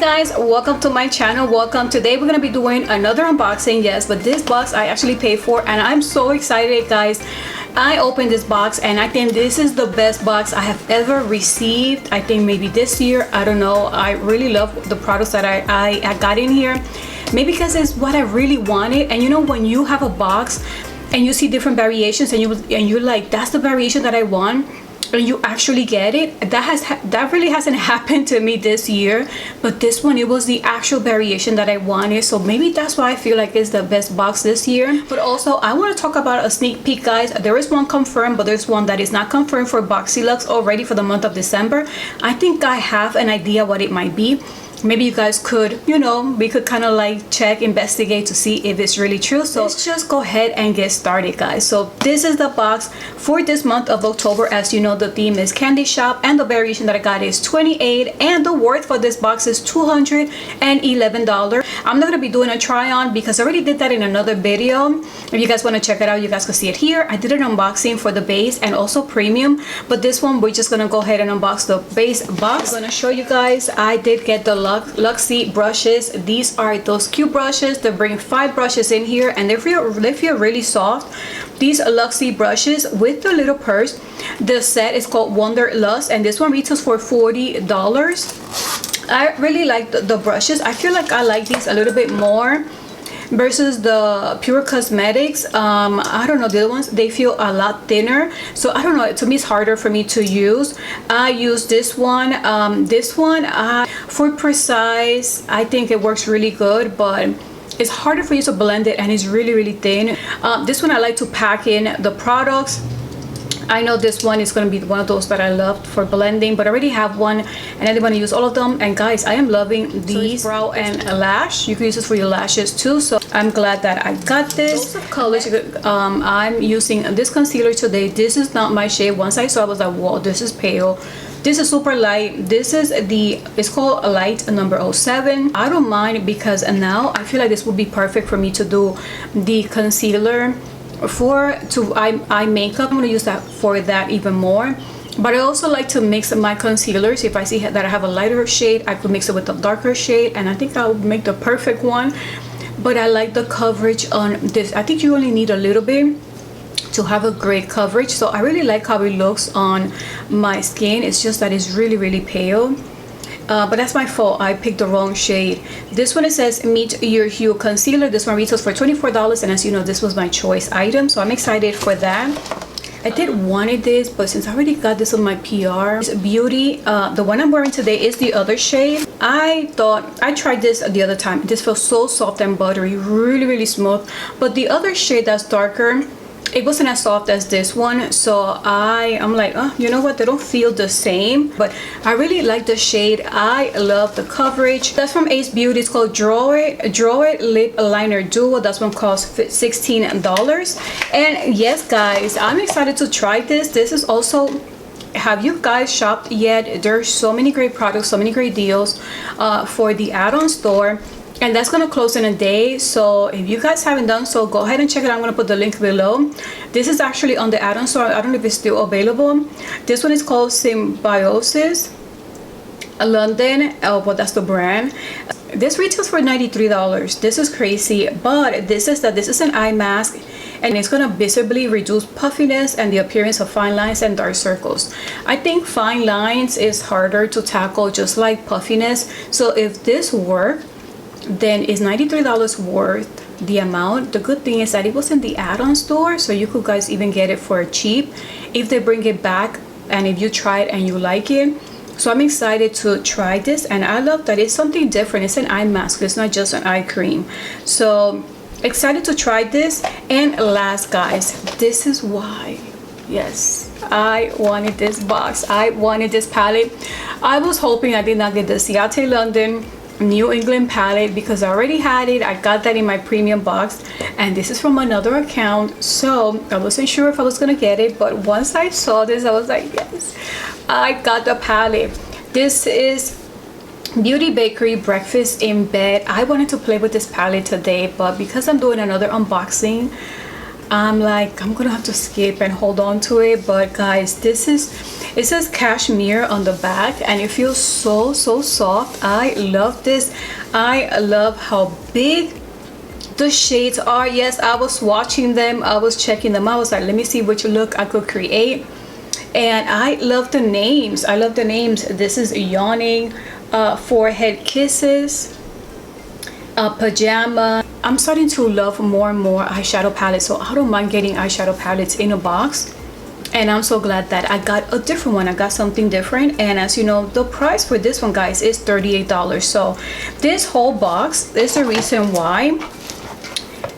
guys, welcome to my channel. Welcome. Today we're gonna be doing another unboxing. Yes, but this box I actually paid for and I'm so excited, guys. I opened this box and I think this is the best box I have ever received. I think maybe this year, I don't know. I really love the products that I got in here, maybe because it's what I really wanted. And you know, when you have a box and you see different variations and you're like, that's the variation that I want, and you actually get it, that really hasn't happened to me this year. But this one, it was the actual variation that I wanted, so maybe that's why I feel like it's the best box this year. But also I want to talk about a sneak peek, guys. There is one confirmed, but there's one that is not confirmed for Boxyluxe already for the month of December. I think I have an idea what it might be. Maybe you guys could, you know, we could kind of like check, investigate to see if it's really true. So let's just go ahead and get started, guys. So this is the box for this month of October. As you know, the theme is candy shop and the variation that I got is 28, and the worth for this box is $211. I'm not gonna be doing a try on because I already did that in another video. If you guys want to check it out, you guys can see it here. I did an unboxing for the base and also premium, but this one we're just gonna go ahead and unbox the base box. I'm gonna show you guys I did get the Luxy brushes. These are those cute brushes. They bring 5 brushes in here and they feel really soft. These Luxy brushes with the little purse. The set is called Wanderlust and this one retails for $40. I really like the brushes. I feel like I like these a little bit more versus the Pure Cosmetics. I don't know, the other ones, they feel a lot thinner, so I don't know, to me it's harder for me to use. I use this one. For precise, I think it works really good, but it's harder for you to blend it and it's really thin. This one I like to pack in the products. I know this one is going to be one of those that I loved for blending, but I already have one and I didn't want to use all of them. And guys, I am loving these. Brow and lash, you can use this for your lashes too, so I'm glad that I got this. Those colors, I'm using this concealer today. This is not my shade. Once I saw it, I was like, whoa, this is pale. This is super light. This is it's called light number 07. I don't mind because now I feel like this would be perfect for me to do the concealer to eye makeup. I'm gonna use that for that even more. But I also like to mix my concealers. If I see that I have a lighter shade, I could mix it with a darker shade and I think I'll make the perfect one. But I like the coverage on this. I think you only need a little bit to have a great coverage, so I really like how it looks on my skin. It's just that it's really pale. But that's my fault, I picked the wrong shade. This one, it says meet your hue concealer. This one retails for $24 and as you know, this was my choice item, so I'm excited for that. I did wanted this, but since I already got this on my PR, it's Beauty. The one I'm wearing today is the other shade. I tried this the other time. This feels so soft and buttery, really smooth. But the other shade that's darker, it wasn't as soft as this one, so I'm like, oh, you know what, they don't feel the same. But I really like the shade. I love the coverage. That's from Ace Beauty. It's called Draw It Lip Liner Duo. That's one costs $16. And yes, guys, I'm excited to try this. This is also, have you guys shopped yet? There's so many great products, so many great deals for the add-on store. And that's gonna close in a day, so if you guys haven't done so, go ahead and check it out. I'm gonna put the link below. This is actually on the add-on store. I don't know if it's still available. This one is called Symbiosis London. Oh, well, that's the brand. This retails for $93. This is crazy, but this is an eye mask and it's gonna visibly reduce puffiness and the appearance of fine lines and dark circles. I think fine lines is harder to tackle, just like puffiness. So if this worked, then is $93 worth the amount. The good thing is that it was in the add-on store, so you could guys even get it for cheap if they bring it back and if you try it and you like it. So I'm excited to try this and I love that it's something different. It's an eye mask, it's not just an eye cream. So excited to try this. And last, guys, this is why, yes, I wanted this box. I wanted this palette. I was hoping I did not get the Ciate London New England palette because I already had it. I got that in my premium box and this is from another account, so I wasn't sure if I was gonna get it, but once I saw this I was like, yes, I got the palette. This is Beauty Bakery Breakfast in Bed. I wanted to play with this palette today, but because I'm doing another unboxing, I'm like, I'm gonna have to skip and hold on to it. But guys, it says cashmere on the back, and it feels so soft. I love this. I love how big the shades are. Yes, I was watching them, I was checking them out. I was like, let me see which look I could create. And I love the names. I love the names. This is Yawning, Forehead Kisses, Pajama. I'm starting to love more and more eyeshadow palettes, so I don't mind getting eyeshadow palettes in a box. And I'm so glad that I got a different one. I got something different. And as you know, the price for this one, guys, is $38. So this whole box is the reason why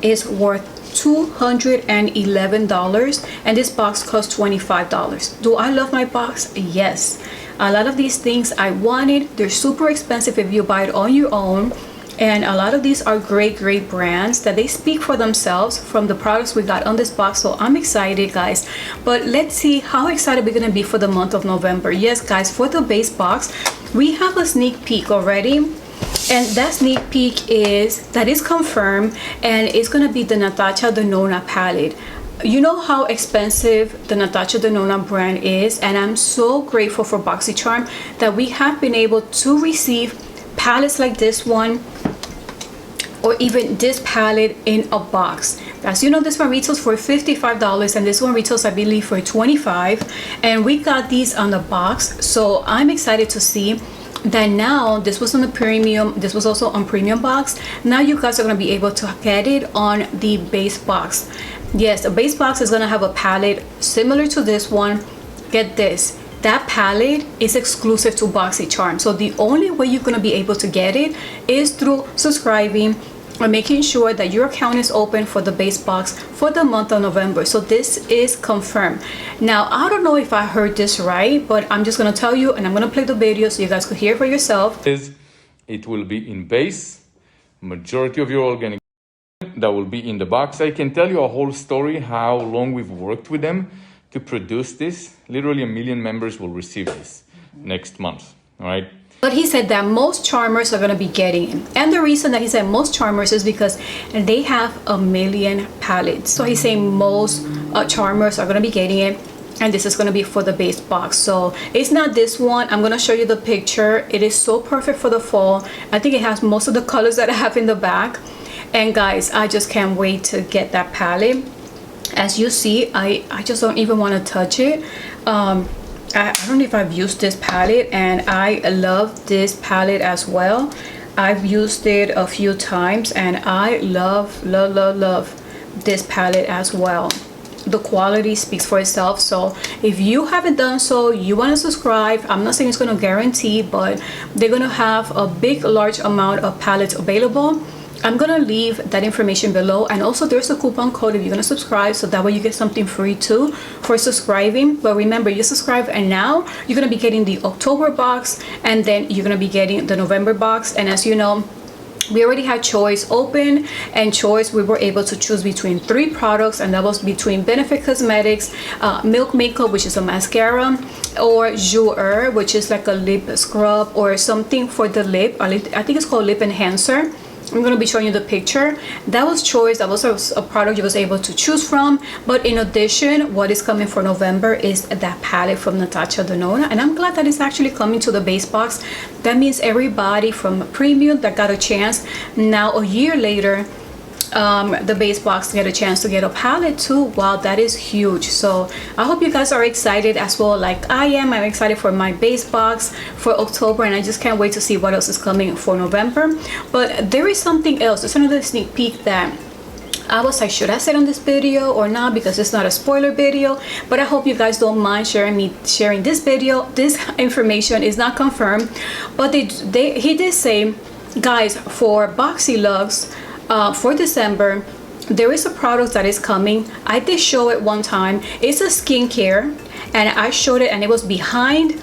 it's worth $211, and this box costs $25. Do I love my box? Yes. A lot of these things I wanted. They're super expensive if you buy it on your own. And a lot of these are great brands that they speak for themselves from the products we got on this box. So I'm excited, guys. But let's see how excited we're gonna be for the month of November. Yes, guys, for the base box, we have a sneak peek already. And that sneak peek is confirmed, and it's gonna be the Natasha Denona palette. You know how expensive the Natasha Denona brand is, and I'm so grateful for Boxycharm that we have been able to receive palettes like this one, or even this palette in a box. As you know, this one retails for $55, and this one retails, I believe, for $25, and we got these on the box. So I'm excited to see that now this was on the premium, this was also on premium box. Now you guys are going to be able to get it on the base box. Yes, the base box is going to have a palette similar to this one. Get this, that palette is exclusive to Boxycharm. So the only way you're going to be able to get it is through subscribing or making sure that your account is open for the base box for the month of November. So this is confirmed. Now, I don't know if I heard this right, but I'm just gonna tell you, and I'm gonna play the video so you guys could hear for yourself. It will be in base. Majority of your organic that will be in the box. I can tell you a whole story how long we've worked with them to produce this. Literally 1 million members will receive this next month. All right. But he said that most charmers are going to be getting it. And the reason that he said most charmers is because they have 1 million palettes. So he's saying most charmers are going to be getting it. And this is going to be for the base box. So it's not this one. I'm going to show you the picture. It is so perfect for the fall. I think it has most of the colors that I have in the back. And guys, I just can't wait to get that palette. As you see, I just don't even want to touch it. I don't know if I've used this palette, and I love this palette as well. I've used it a few times, and I love this palette as well. The quality speaks for itself. So if you haven't done so, you want to subscribe. I'm not saying it's going to guarantee, but they're going to have a large amount of palettes available. I'm gonna leave that information below, and also there's a coupon code if you're gonna subscribe, so that way you get something free too for subscribing. But remember, you subscribe and now you're gonna be getting the October box, and then you're gonna be getting the November box. And as you know, we already had Choice open, and Choice we were able to choose between 3 products, and that was between Benefit Cosmetics, Milk Makeup, which is a mascara, or Jouer, which is like a lip scrub or something for the lip. I think it's called Lip Enhancer. I'm going to be showing you the picture. That was Choice. That was a product you was able to choose from. But in addition, what is coming for November is that palette from Natasha Denona, and I'm glad that it's actually coming to the base box. That means everybody from premium that got a chance, now a year later, the base box get a chance to get a palette too. Wow, that is huge. So I hope you guys are excited as well like I am. I'm excited for my base box for October, and I just can't wait to see what else is coming for November. But there is something else. There's another sneak peek that I was like, should I say on this video or not, because it's not a spoiler video. But I hope you guys don't mind sharing this video. This information is not confirmed, but he did say, guys, for Boxyluxe for December, there is a product that is coming. I did show it one time. It's a skincare, and I showed it, and it was behind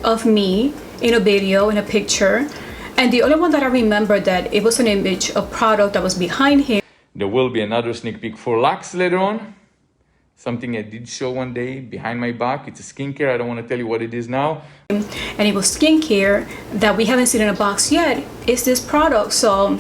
of me in a video, in a picture. And the only one that I remember that it was an image, a product that was behind him. There will be another sneak peek for Lux later on. Something I did show one day behind my back. It's a skincare. I don't want to tell you what it is now. And it was skincare that we haven't seen in a box yet. It's this product. So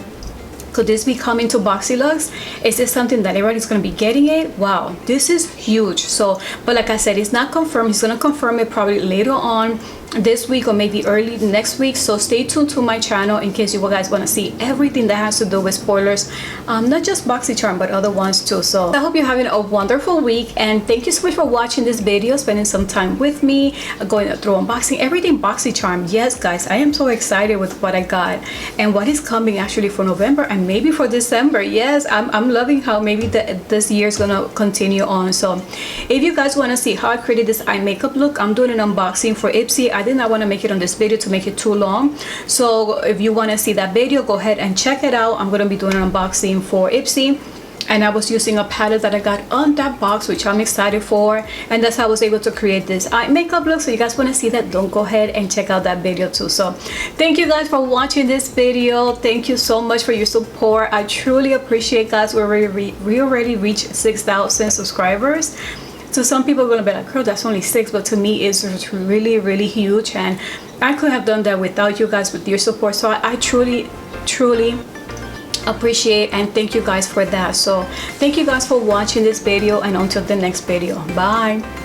Could this be coming to Boxyluxe? Is this something that everybody's going to be getting it? Wow, this is huge. So, but like I said, it's not confirmed. He's going to confirm it probably later on this week or maybe early next week. So stay tuned to my channel in case you guys want to see everything that has to do with spoilers, not just Boxycharm but other ones too. So I hope you're having a wonderful week, and thank you so much for watching this video, spending some time with me, going through unboxing everything Boxycharm. Yes guys, I am so excited with what I got and what is coming actually for November and maybe for December. Yes, I'm loving how maybe this year is gonna continue on. So if you guys want to see how I created this eye makeup look, I'm doing an unboxing for Ipsy. I did not want to make it on this video to make it too long, so if you want to see that video, go ahead and check it out. I'm going to be doing an unboxing for Ipsy, and I was using a palette that I got on that box, which I'm excited for, and that's how I was able to create this eye makeup look. So you guys want to see that, don't go ahead and check out that video too. So thank you guys for watching this video. Thank you so much for your support. I truly appreciate, guys. We already reached 6,000 subscribers. So some people are going to be like, girl, that's only 6, but to me it's really huge, and I could have done that without you guys, with your support. So I truly appreciate and thank you guys for that. So thank you guys for watching this video, and until the next video, bye.